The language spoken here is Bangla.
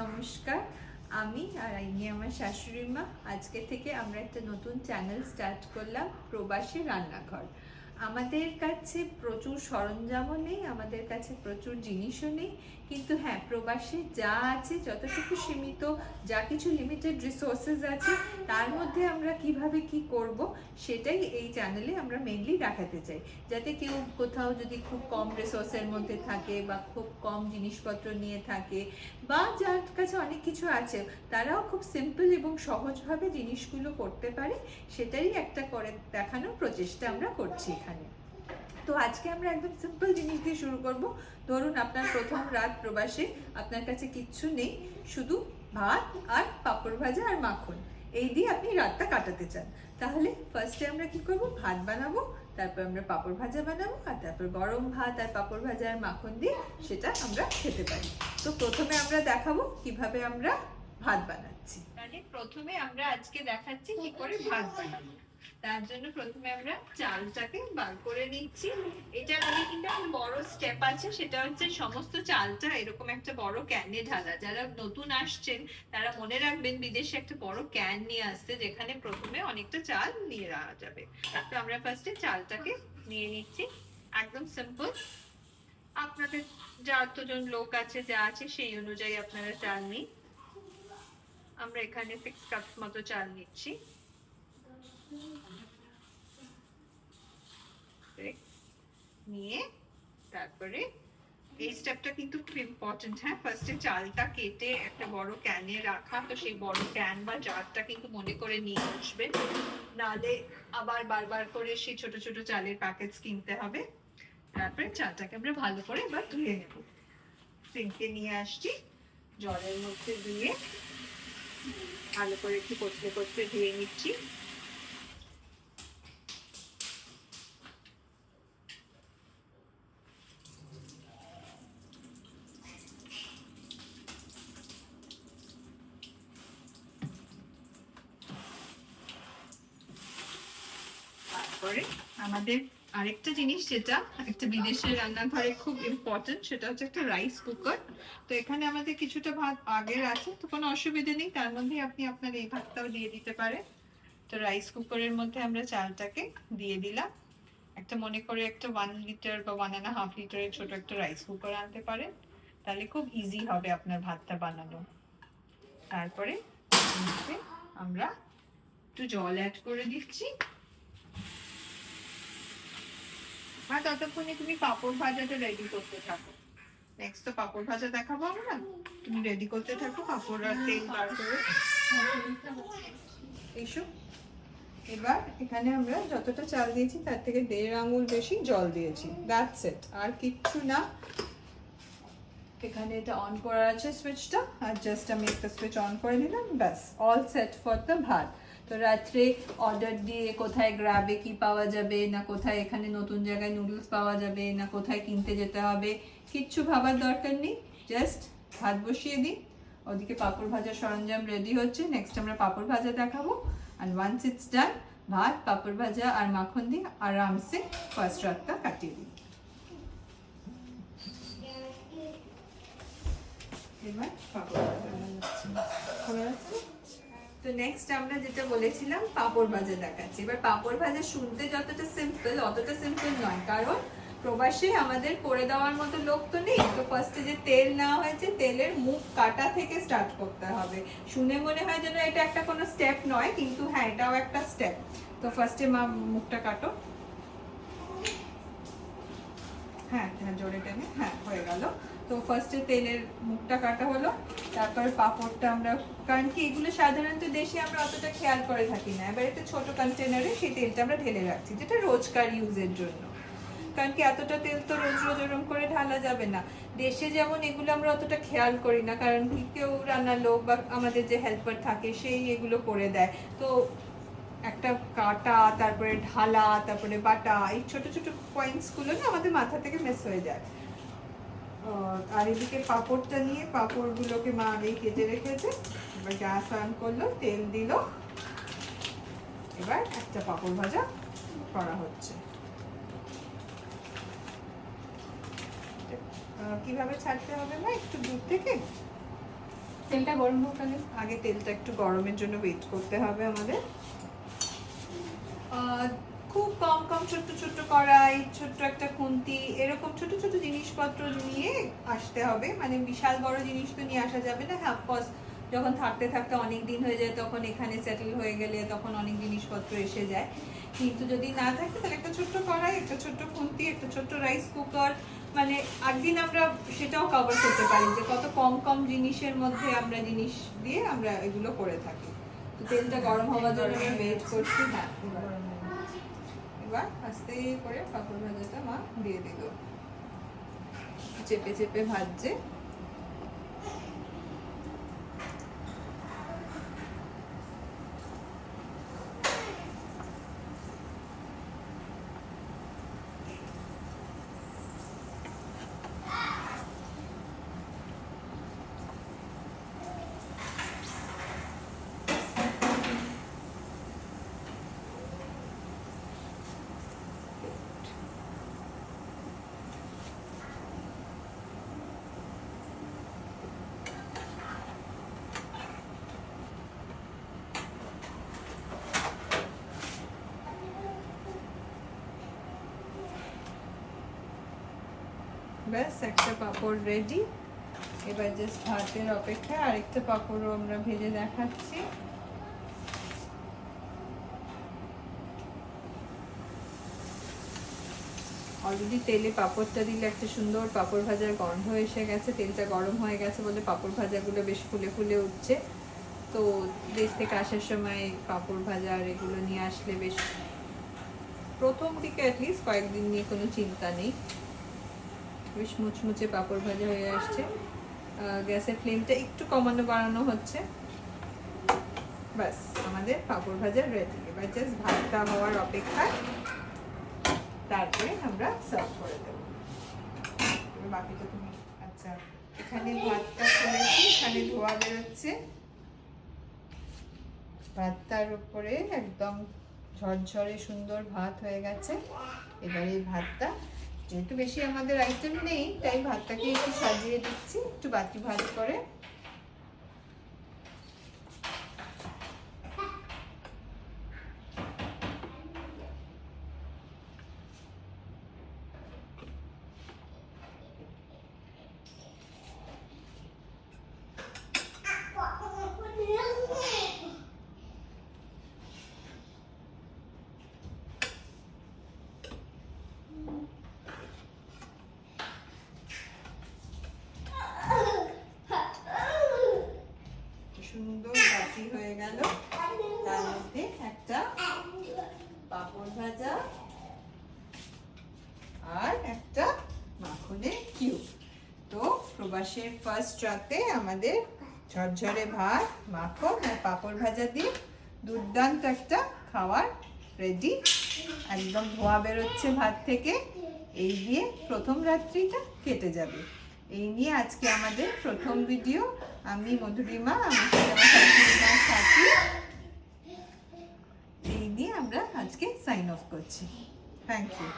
নমস্কার। আমি আর ইনি আমার শাশুড়ি মা। আজকে থেকে আমরা একটা নতুন চ্যানেল স্টার্ট করলাম, প্রবাসী রান্নাঘর। আমাদের কাছে প্রচুর সরঞ্জামও নেই, আমাদের কাছে প্রচুর জিনিসও নেই, কিন্তু হ্যাঁ, প্রবাসী যা আছে যতটুকু সীমিত, যা কিছু লিমিটেড রিসোর্সেস আছে, তার মধ্যে আমরা কিভাবে কি করব সেটাই এই চ্যানেলে আমরা মেনলি দেখাতে চাই। যাতে কেউ কোথাও যদি খুব কম রিসোর্সের মধ্যে থাকে বা খুব কম জিনিসপত্র নিয়ে থাকে, বা যার কাছে অনেক কিছু আছে, তারাও খুব সিম্পল এবং সহজভাবে জিনিসগুলো করতে পারে, সেটাই একটা করে দেখানোর প্রচেষ্টা আমরা করছি এখানে। তো আজকে আমরা একদম সিম্পল জিনিস দিয়ে শুরু করব। ধরুন আপনার প্রথম রাত প্রবাসে, আপনার কাছে কিচ্ছু নেই, শুধু ভাত আর পাঁপড় ভাজা আর মাখন, এই দিয়ে আপনি রাতটা কাটাতে চান। তাহলে ফার্স্টে আমরা কি করব, ভাত বানাবো, তারপর আমরা পাঁপড় ভাজা বানাবো, আর তারপর গরম ভাত আর পাঁপড় ভাজা আর মাখন দিয়ে সেটা আমরা খেতে পারি। তো প্রথমে আমরা দেখাবো কিভাবে আমরা ভাত বানাচ্ছি। তাহলে প্রথমে আমরা আজকে দেখাচ্ছি কি করে ভাত বানাবো। তার জন্য প্রথমে আমরা চালটাকে বার করে নিচ্ছি। এটার আগে কিন্তু একটা বড় স্টেপ আছে, সেটা হচ্ছে সমস্ত চালটা এরকম একটা বড় ক্যানে ঢালা। যারা নতুন আসছেন তারা মনে রাখবেন বিদেশে একটা বড় ক্যান নিয়ে আসতে, যেখানে প্রথমে অনেকটা চাল নিয়ে রাখা যাবে। তো আমরা ফার্স্টে চালটাকে নিয়ে নিচ্ছি, একদম সিম্পল। আপনাদের যতজন লোক আছে যা আছে সেই অনুযায়ী আপনারা চাল নিন। আমরা এখানে 6 কাপ মতো চাল নিচ্ছি। নিয়ে তারপরে এই স্টেপটা কিন্তু খুব ইম্পর্টেন্ট। হ্যাঁ, ফার্স্টে চালটা কেটে একটা বড় ক্যানে রাখা, তো সেই বড় ক্যান বা জারটা কিন্তু মনে করে নিয়ে আসবেন, নাহলে আবার বারবার করে সেই ছোট ছোট চালের প্যাকেটস কিনতে হবে। তারপরে চালটাকে আমরা ভালো করে এবার ধুয়ে নেব। সিঙ্কে নিয়ে আসছি, জলের মধ্যে দিয়ে ভালো করে একটু কষতে কষতে ধুয়ে নিচ্ছি। তারপরে আমাদের আরেকটা জিনিস, যেটা একটা বিদেশের রান্নাঘরে খুব ইম্পর্টেন্ট, সেটা হচ্ছে একটা রাইস কুকার। তো এখানে আমাদের কিছুটা ভাত আগের আছে, তো কোনো অসুবিধা নেই, তার মধ্যে আপনি আপনার এই ভাতটাও দিয়ে দিতে পারেন। তো রাইস কুকারের মধ্যে আমরা চালটাকে দিয়ে দিলাম। একটা মনে করে একটা 1 লিটার বা 1.5 লিটারের ছোট একটা রাইস কুকার আনতে পারেন, তাহলে খুব ইজি হবে আপনার ভাতটা বানানো। তারপরে আমরা একটু জল অ্যাড করে দিচ্ছি। আর ততক্ষণে তুমি পাঁপড় ভাজাটা রেডি করতে থাকো। নেক্সট তো পাঁপড় ভাজা দেখাবো আমরা, তুমি রেডি করতে থাকো পাঁপড় আর তেল বার করে এসো। এবার এখানে আমরা যতটা চাল দিয়েছি তার থেকে 1.5 আঙুল বেশি জল দিয়েছি, দ্যাটস ইট, আর কিচ্ছু না। এখানে এটা অন করা আছে সুইচটা, আর জাস্ট আমি একটা সুইচ অন করে দিলাম, ব্যাস, অল সেট ফর দ্য ভাত। তো রাত্রে অর্ডার দিয়ে কোথায় গ্রাবে কি পাওয়া যাবে, না কোথায় এখানে নতুন জায়গায় নুডলস পাওয়া যাবে, না কোথায় কিনতে যেতে হবে, কিচ্ছু ভাবার দরকার নেই। জাস্ট ভাত বসিয়ে দিই, ওদিকে পাঁপড় ভাজার সরঞ্জাম রেডি হচ্ছে। নেক্সট আমরা পাঁপড় ভাজা দেখাবো, অ্যান্ড ওয়ান্স ইটস ডান, ভাত পাঁপড় ভাজা আর মাখন দিয়ে আরামসে ফার্স্ট রাতটা কাটিয়ে দিই। এবার পাঁপড় ভাজা তো নেক্সট আমরা যেটা বলেছিলাম পাঁপড় ভাজা দেখাচ্ছি। এবার পাঁপড় ভাজা শুনতে যতটা সিম্পল, অতটা সিম্পল নয়, কারণ প্রবাসে আমাদের করে দেওয়ার মতো লোক তো নেই। তো ফার্স্টে যে তেল নেওয়া হয়েছে, তেলের মুখ কাটা থেকে স্টার্ট করতে হবে। শুনে মনে হয় যেন এটা একটা কোনো স্টেপ নয়, কিন্তু হ্যাঁ, এটাও একটা স্টেপ। তো ফার্স্টে মা মুখটা কাটো, হ্যাঁ হ্যাঁ জোরে টেনে, হ্যাঁ হয়ে গেল। তো ফার্স্টে তেলের মুখটা কাটা হলো, তারপর পাঁপড়টা আমরা, কারণ কি এগুলো সাধারণত দেশে আমরা অতটা খেয়াল করে থাকি না, এবার একটা ছোট কন্টেনারে সেই তেলটা আমরা ঢেলে রাখছি, যেটা রোজকার ইউজের জন্য। কারণ কি এতটা তেল তো রোজ রোজ ওরকম করে ঢালা যাবে না। দেশে যেমন এগুলো আমরা অতটা খেয়াল করি না, কারণ কি কেউ রান্নার লোক বা আমাদের যে হেল্পার থাকে সেই এগুলো করে দেয়। তো একটা কাটা, তারপরে ঢালা, তারপরে বাটা, এই ছোট ছোট পয়েন্টস গুলো না আমাদের মাথা থেকে মিস হয়ে যায়। আর এদিকে পাঁপড়টা নিয়ে, পাঁপড়গুলোকে মা আগেই কেটে রেখেছে। এবার গ্যাস অন করলো, তেল দিল, এবার একটা পাঁপড় ভাজা করা হচ্ছে। কিভাবে ছাড়তে হবে না একটু দূর থেকে, তেলটা গরম হোক আগে, তেলটা একটু গরমের জন্য ওয়েট করতে হবে আমাদের। খুব কম কম ছোট্ট ছোট্ট কড়াই, ছোট্ট একটা খুন্তি, এরকম ছোট ছোট জিনিসপত্র নিয়ে আসতে হবে। মানে বিশাল বড় জিনিস তো নিয়ে আসা যাবে না। হ্যাঁ, অফকোর্স যখন থাকতে থাকতে অনেক দিন হয়ে যায়, তখন এখানে সেটেল হয়ে গেলে তখন অনেক জিনিসপত্র এসে যায়। কিন্তু যদি না থাকে তাহলে একটা ছোট্ট কড়াই, একটা ছোট্ট খুন্তি, একটা ছোট্ট রাইস কুকার, মানে একদিন আমরা সেটাও কভার করতে পারি যে কত কম কম জিনিসের মধ্যে আমরা জিনিস দিয়ে আমরা এগুলো করে থাকি। তো তেলটা গরম হওয়ার জন্য আমি ওয়েট করছি। হ্যাঁ, এবার আস্তে করে পাঁপড় ভাজাটা মা দিয়ে দিল, চেপে চেপে ভাজছে। ব্যাস, একটা পাঁপড় রেডি। এবার জাস্ট ভাতের অপেক্ষা। আরেকটা পাঁপড়ও আমরা ভেজে দেখাচ্ছি। অলরেডি তেলে পাঁপড়টা দিলে একটা সুন্দর পাঁপড় ভাজার গন্ধ এসে গেছে। তেলটা গরম হয়ে গেছে বলে পাঁপড় ভাজাগুলো বেশ ফুলে ফুলে উঠছে। তো দেশ থেকে আসার সময় পাঁপড় ভাজা আর এগুলো নিয়ে আসলে বেশ, প্রথম দিকে অ্যাটলিস্ট কয়েকদিন নিয়ে কোনো চিন্তা নেই। বেশ মুচমুচে পাঁপড় ভাজা হয়ে আসছে। গ্যাসের ফ্লেমটা একটু কমানো বাড়ানো হচ্ছে। ব্যাস, আমাদের পাঁপড় ভাজা রেডি। এবার জাস্ট ভাতটা হওয়ার অপেক্ষা, তারপরে আমরা সার্ভ করে দেবো। বাকিটা তুমি, আচ্ছা, এখানে ভাতটা খুলেছি, এখানে ধোয়া বেরোচ্ছে। ভাতটার উপরে একদম ঝরঝরে সুন্দর ভাত হয়ে গেছে। এবার এই ভাতটা, যেহেতু বেশি আমাদের আইটেম নেই, তাই ভাতটাকে একটু সাজিয়ে দিচ্ছি একটু বাটি ভাত করে। সুন্দর বাটি হয়ে গেল, তার মধ্যে একটা পাঁপড় ভাজা আর একটা মাখনের কিউব। তো প্রবাসের ফার্স্ট রাতে আমাদের ঝরঝরে ভাত, মাখন আর পাঁপড় ভাজা দিয়ে দুর্দান্ত একটা খাবার রেডি। একদম ধোয়া বেরোচ্ছে ভাত থেকে। এই দিয়ে প্রথম রাত্রিটা কেটে যাবে। এই নিয়ে আজকে আমাদের প্রথম ভিডিও। আমি মধুরিমা, আমার সাথে এই নিয়ে আমরা আজকে সাইন অফ করছি। Thank you.